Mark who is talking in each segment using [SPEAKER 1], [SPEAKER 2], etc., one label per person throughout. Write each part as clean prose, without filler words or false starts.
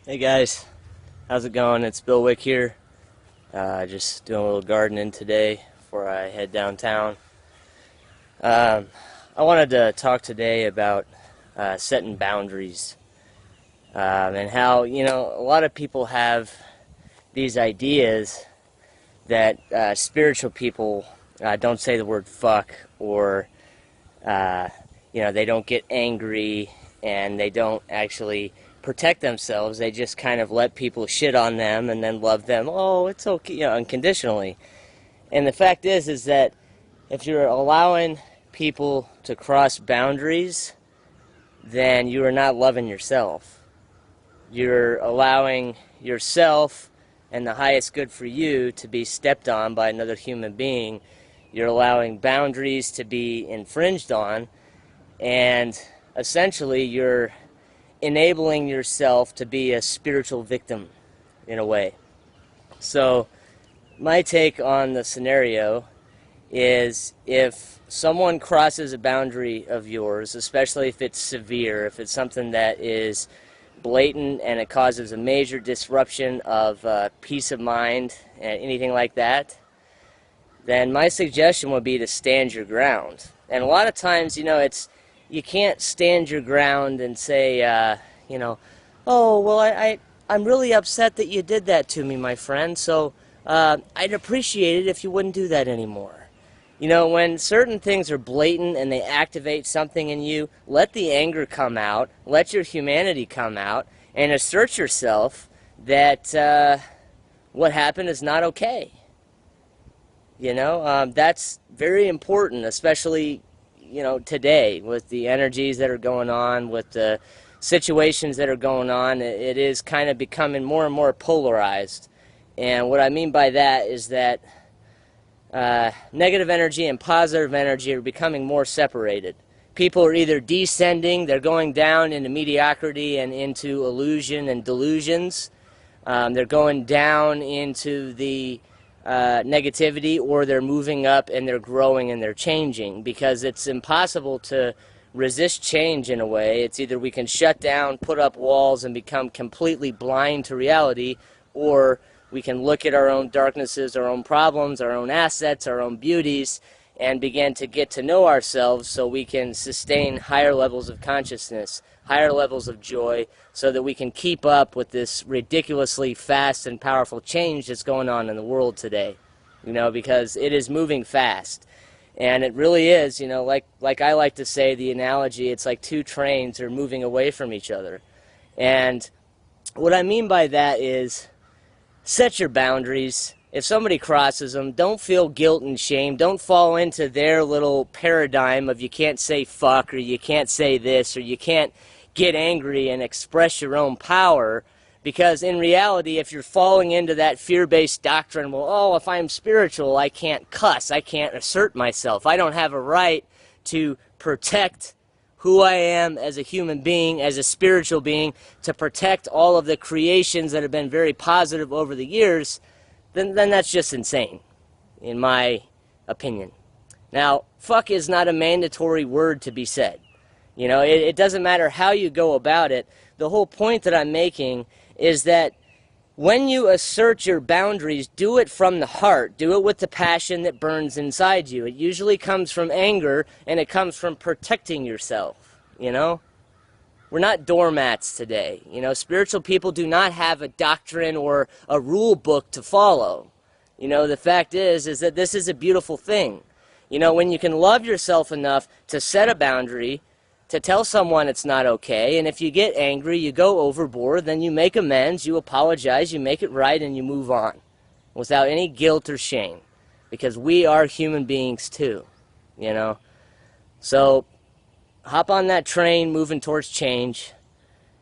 [SPEAKER 1] Hey guys, how's it going? It's Bill Wick here. Just doing a little gardening today before I head downtown. Um, I wanted to talk today about setting boundaries and how, a lot of people have these ideas that spiritual people don't say the word fuck, or, uh, they don't get angry and they don't actually protect themselves. They just kind of let people shit on them and then love them. Oh, it's okay, unconditionally. And the fact is that if you're allowing people to cross boundaries, then you are not loving yourself. You're allowing yourself and the highest good for you to be stepped on by another human being. You're allowing boundaries to be infringed on, and essentially you're enabling yourself to be a spiritual victim in a way. So my take on the scenario is, if someone crosses a boundary of yours, especially if it's severe, if it's something that is blatant and it causes a major disruption of peace of mind and anything like that, then my suggestion would be to stand your ground. And a lot of times, you can't stand your ground and say, oh, well, I'm really upset that you did that to me, my friend, so I'd appreciate it if you wouldn't do that anymore. When certain things are blatant and they activate something in you, let the anger come out, let your humanity come out, and assert yourself that what happened is not okay. That's very important, especially, today, with the energies that are going on, with the situations that are going on. It is kind of becoming more and more polarized. And what I mean by that is that negative energy and positive energy are becoming more separated. People are either descending, they're going down into mediocrity and into illusion and delusions. They're going down into the negativity, or they're moving up and they're growing and they're changing, because it's impossible to resist change in a way. It's either we can shut down, put up walls, and become completely blind to reality, or we can look at our own darknesses, our own problems, our own assets, our own beauties, and begin to get to know ourselves so we can sustain higher levels of consciousness, higher levels of joy, so that we can keep up with this ridiculously fast and powerful change that's going on in the world today. Because it is moving fast. And it really is, like I like to say, the analogy, it's like two trains are moving away from each other. And what I mean by that is, set your boundaries. If somebody crosses them, don't feel guilt and shame. Don't fall into their little paradigm of you can't say fuck, or you can't say this, or you can't get angry and express your own power. Because in reality, if you're falling into that fear-based doctrine, well, oh, if I'm spiritual, I can't cuss, I can't assert myself, I don't have a right to protect who I am as a human being, as a spiritual being, to protect all of the creations that have been very positive over the years, then that's just insane, in my opinion. Now, fuck is not a mandatory word to be said. It doesn't matter how you go about it. The whole point that I'm making is that when you assert your boundaries, do it from the heart. Do it with the passion that burns inside you. It usually comes from anger, and it comes from protecting yourself, We're not doormats today. Spiritual people do not have a doctrine or a rule book to follow. The fact is that this is a beautiful thing. When you can love yourself enough to set a boundary, to tell someone it's not okay, and if you get angry, you go overboard, then you make amends, you apologize, you make it right, and you move on without any guilt or shame, because we are human beings too, So hop on that train moving towards change.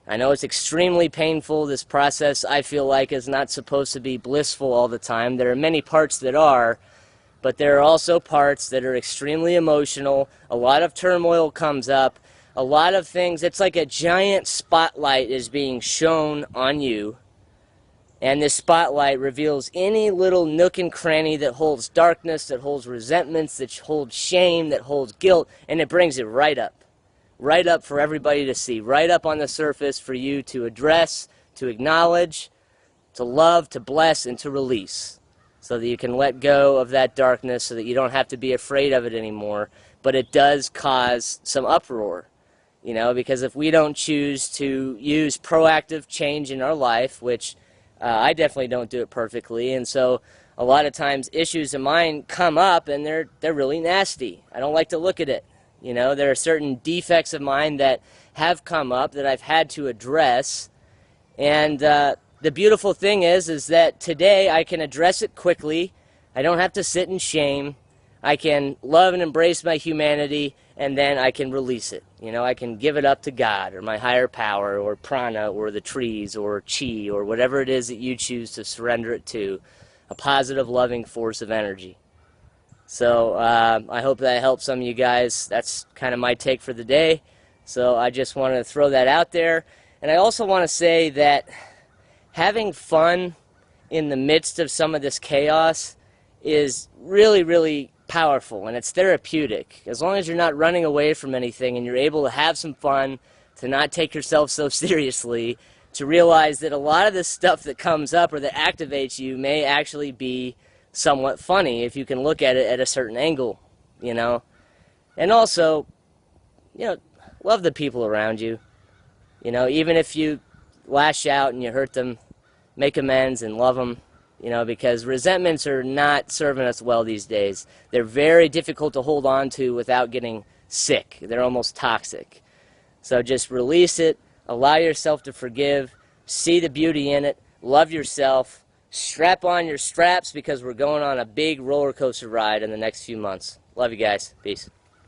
[SPEAKER 1] I know it's extremely painful. This process, I feel like, is not supposed to be blissful all the time. There are many parts that are, but there are also parts that are extremely emotional. A lot of turmoil comes up. A lot of things, it's like a giant spotlight is being shown on you, and this spotlight reveals any little nook and cranny that holds darkness, that holds resentments, that holds shame, that holds guilt, and it brings it right up for everybody to see, right up on the surface for you to address, to acknowledge, to love, to bless, and to release, so that you can let go of that darkness, so that you don't have to be afraid of it anymore. But it does cause some uproar, you know, because if we don't choose to use proactive change in our life, which I definitely don't do it perfectly, and so a lot of times issues of mine come up and they're really nasty. I don't like to look at it. You know, there are certain defects of mine that have come up that I've had to address, and the beautiful thing is that today I can address it quickly. I don't have to sit in shame. I can love and embrace my humanity, and then I can release it. You know, I can give it up to God or my higher power or prana or the trees or chi or whatever it is that you choose to surrender it to, a positive, loving force of energy. So I hope that helps some of you guys. That's kind of my take for the day. So I just wanted to throw that out there. And I also want to say that having fun in the midst of some of this chaos is really, really powerful, and it's therapeutic. As long as you're not running away from anything and you're able to have some fun, to not take yourself so seriously, to realize that a lot of this stuff that comes up or that activates you may actually be somewhat funny if you can look at it at a certain angle, you know. And also, you know, love the people around you. You know, even if you lash out and you hurt them, make amends and love them. You know, because resentments are not serving us well these days. They're very difficult to hold on to without getting sick. They're almost toxic. So just release it, allow yourself to forgive, see the beauty in it, love yourself, strap on your straps because we're going on a big roller coaster ride in the next few months. Love you guys. Peace.